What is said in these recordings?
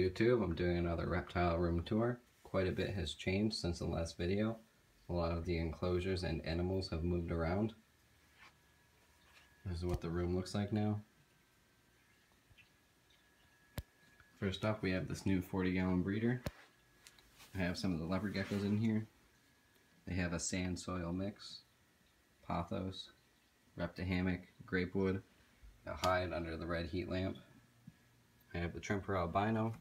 YouTube. I'm doing another reptile room tour. Quite a bit has changed since the last video. A lot of the enclosures and animals have moved around. This is what the room looks like now. First up, we have this new 40-gallon breeder. I have some of the leopard geckos in here. They have a sand soil mix, pothos, reptile hammock, grapewood. They'll hide under the red heat lamp. I have the Tremper albino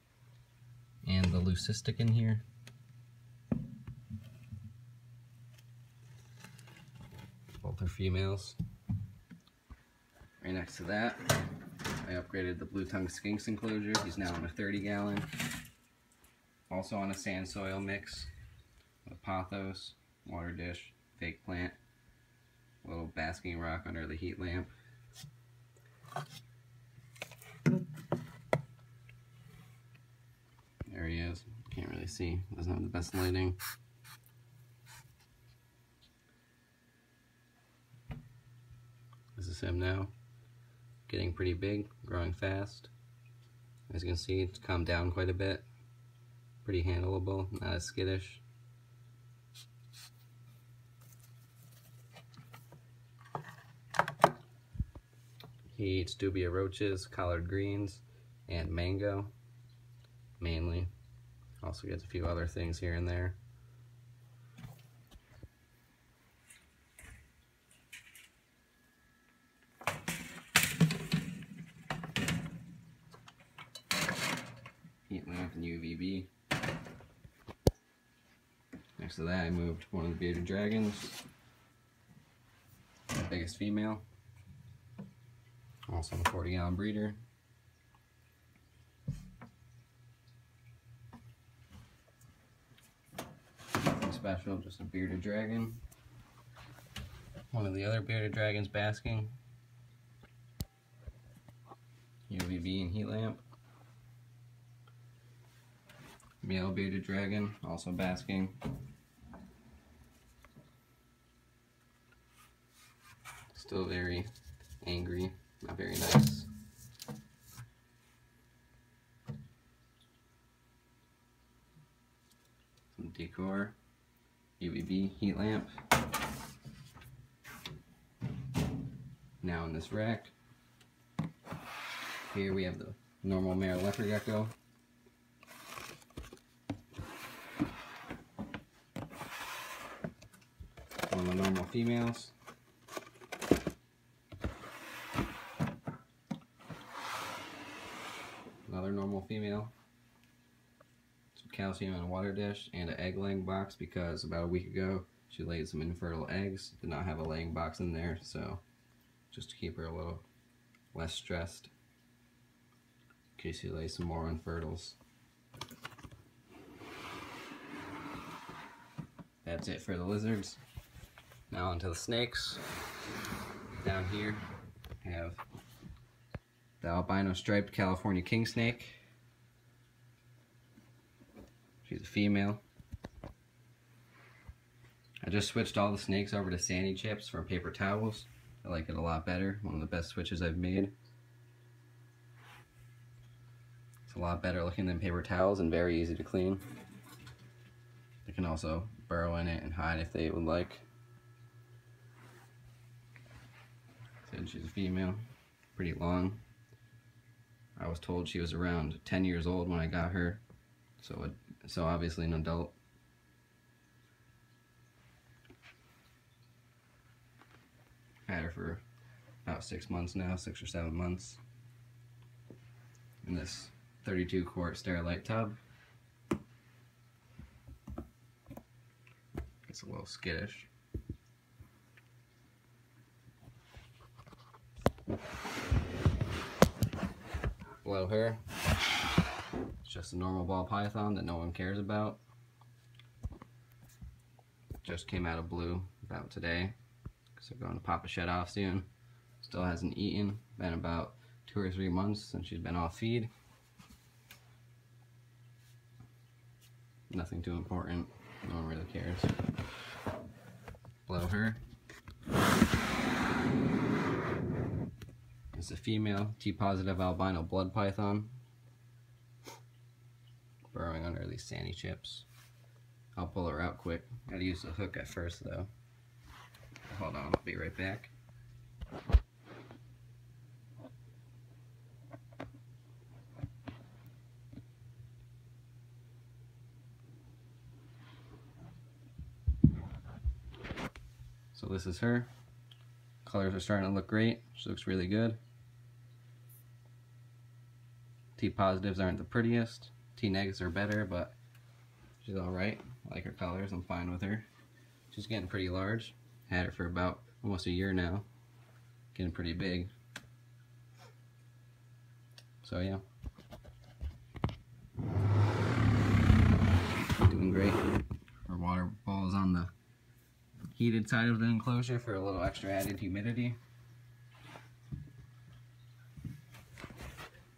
and the leucistic in here. Both are females. Right next to that, I upgraded the blue tongue skinks enclosure. He's now in a 30-gallon. Also on a sand soil mix with pothos, water dish, fake plant, a little basking rock under the heat lamp. There he is. Can't really see. Doesn't have the best lighting. This is him now. Getting pretty big, growing fast. As you can see, it's calmed down quite a bit. Pretty handleable, not as skittish. He eats dubia roaches, collard greens, and mango, mainly. Also gets a few other things here and there. Heat lamp and UVB. Next to that, I moved one of the bearded dragons, the biggest female. Also a 40-gallon breeder. Nothing special, just a bearded dragon. One of the other bearded dragons basking. UVB and heat lamp. Male bearded dragon, also basking. Still very angry, not very nice. Some decor, UVB heat lamp. Now in this rack, here we have the normal male leopard gecko. One of the normal females. Another normal female. Some calcium in a water dish and an egg laying box because about a week ago she laid some infertile eggs. Did not have a laying box in there, so just to keep her a little less stressed in case she lays some more infertiles. That's it for the lizards. Now onto the snakes. Down here I have the albino striped California king snake. She's a female. I just switched all the snakes over to sandy chips from paper towels. I like it a lot better. One of the best switches I've made. It's a lot better looking than paper towels and very easy to clean. They can also burrow in it and hide if they would like. Said she's a female, pretty long. I was told she was around 10 years old when I got her, so obviously an adult. Had her for about 6 months now, 6 or 7 months. In this 32-quart Sterilite tub. It's a little skittish. Below her, it's just a normal ball python that no one cares about. Just came out of blue about today, because I'm going to pop a shed off soon. Still hasn't eaten, been about 2 or 3 months since she's been off feed. Nothing too important, no one really cares. Below her, it's a female T-positive albino blood python. burrowing under these sandy chips. I'll pull her out quick. Gotta use the hook at first though. Hold on, I'll be right back. So this is her. Colors are starting to look great. She looks really good. T positives aren't the prettiest. T negatives are better, but she's alright. I like her colors. I'm fine with her. She's getting pretty large. Had her for about almost a year now. Getting pretty big. So yeah. Doing great. Our water ball is on the heated side of the enclosure for a little extra added humidity.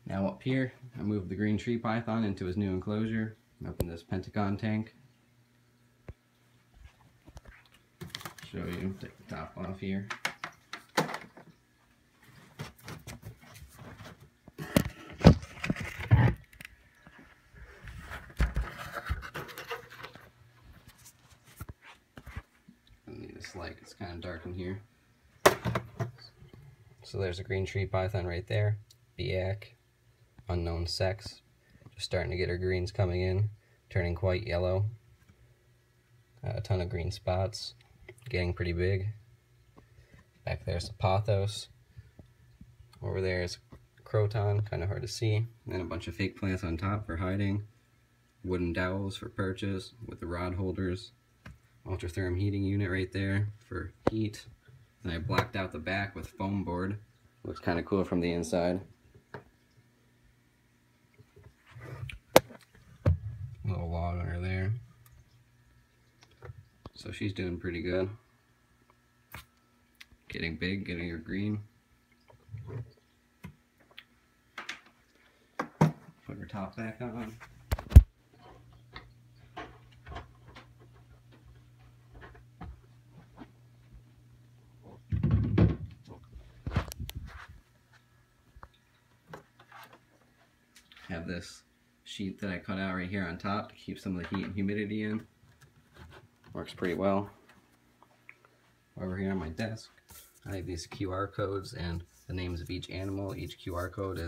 Now up here, I moved the green tree python into his new enclosure, up in this pentagon tank. Show you, take the top off here. I need this light, it's kind of dark in here. So there's a green tree python right there, Biak, unknown sex. Just starting to get her greens coming in, turning quite yellow. A ton of green spots, getting pretty big. Back there's a pothos. Over there is croton, kind of hard to see. And a bunch of fake plants on top for hiding. Wooden dowels for perches with the rod holders. Ultratherm heating unit right there for heat. And I blacked out the back with foam board. Looks kind of cool from the inside. Little log under there. So she's doing pretty good. Getting big, getting her green. Put her top back on. Have this sheet that I cut out right here on top to keep some of the heat and humidity in. Works pretty well. Over here on my desk, I have these QR codes and the names of each animal. Each QR code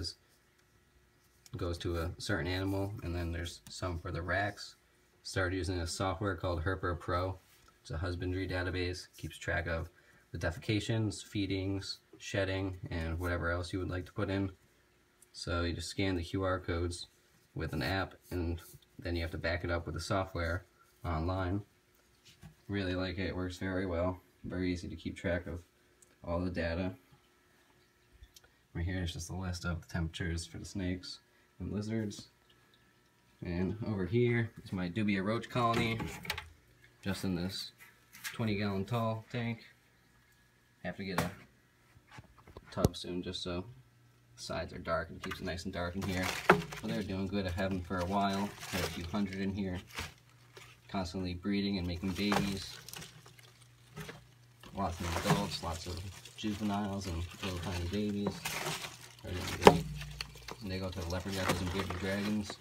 goes to a certain animal, and then there's some for the racks. Started using a software called Herper Pro. It's a husbandry database. Keeps track of the defecations, feedings, shedding, and whatever else you would like to put in. So you just scan the QR codes with an app, and then you have to back it up with the software online. Really like it. It works very well. Very easy to keep track of all the data. Right here is just a list of the temperatures for the snakes and lizards. And over here is my dubia roach colony, just in this 20-gallon tall tank. Have to get a tub soon just so the sides are dark and keeps it nice and dark in here. But they're doing good. I have them for a while. Had a few hundred in here, constantly breeding and making babies. Lots of adults, lots of juveniles and little tiny babies. They're doing good. And they go to the leopard geckos and bearded dragons.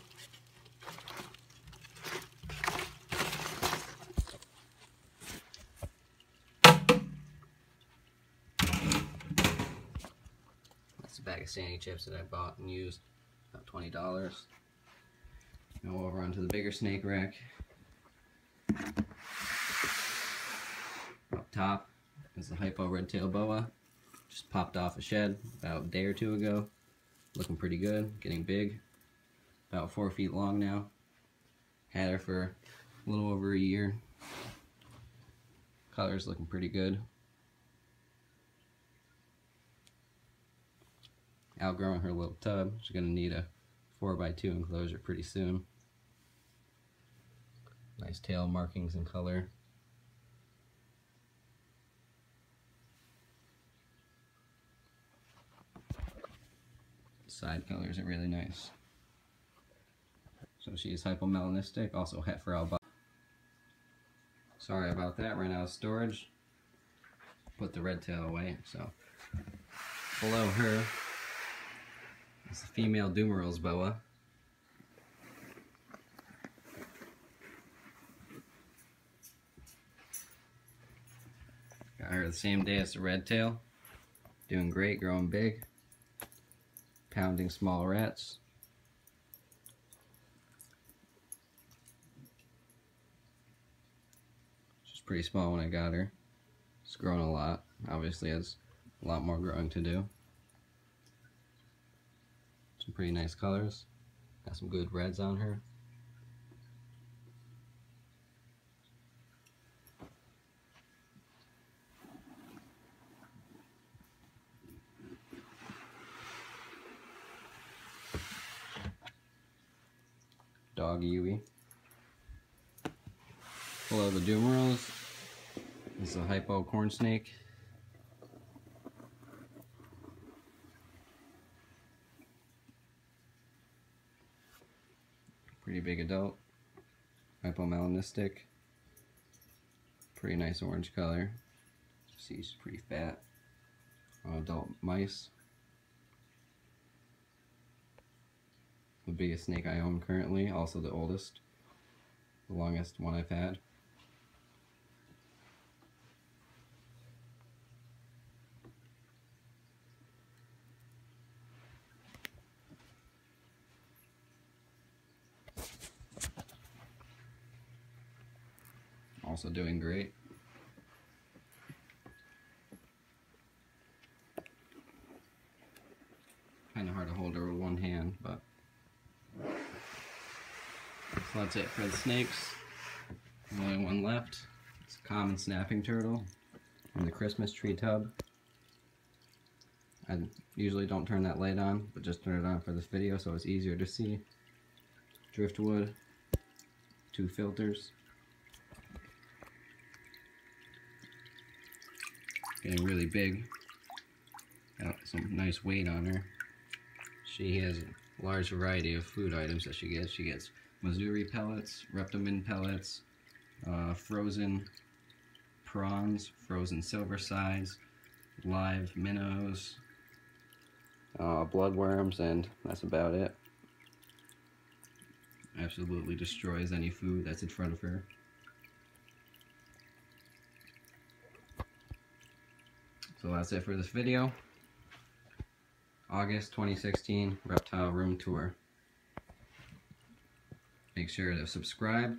That's a bag of sandy chips that I bought and used, about $20. Now over onto the bigger snake rack. Up top is the hypo red-tail boa. Just popped off a shed about a day or two ago. Looking pretty good, getting big. About 4 feet long now. Had her for a little over a year. Color's looking pretty good. Outgrowing her little tub. She's gonna need a 4x2 enclosure pretty soon. Nice tail markings and color. Side colors are really nice. So she's hypomelanistic, also het for albino. Sorry about that, ran out of storage. Put the red tail away. So below her is the female Dumeral's boa. Got her the same day as the red tail. Doing great, growing big. Pounding small rats. She's pretty small when I got her. It's grown a lot. Obviously has a lot more growing to do. Some pretty nice colors. Got some good reds on her. Dog Yui. Below the Doom Rose is a hypo corn snake. Pretty big adult. Hypomelanistic. Pretty nice orange color. See, she's pretty fat. Adult mice. The biggest snake I own currently, also the oldest. The longest one I've had. Also doing great. Kind of hard to hold her with one hand, but so that's it for the snakes. The only one left. It's a common snapping turtle in the Christmas tree tub. I usually don't turn that light on, but just turn it on for this video so it's easier to see. Driftwood, 2 filters. Getting really big. Got some nice weight on her. She has a large variety of food items that she gets. She gets Missouri pellets, Reptile pellets, frozen prawns, frozen silver sides, live minnows, bloodworms, and that's about it. Absolutely destroys any food that's in front of her. So that's it for this video. August 2016 Reptile Room Tour. Make sure to subscribe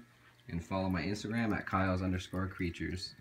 and follow my Instagram at Kyles_creatures.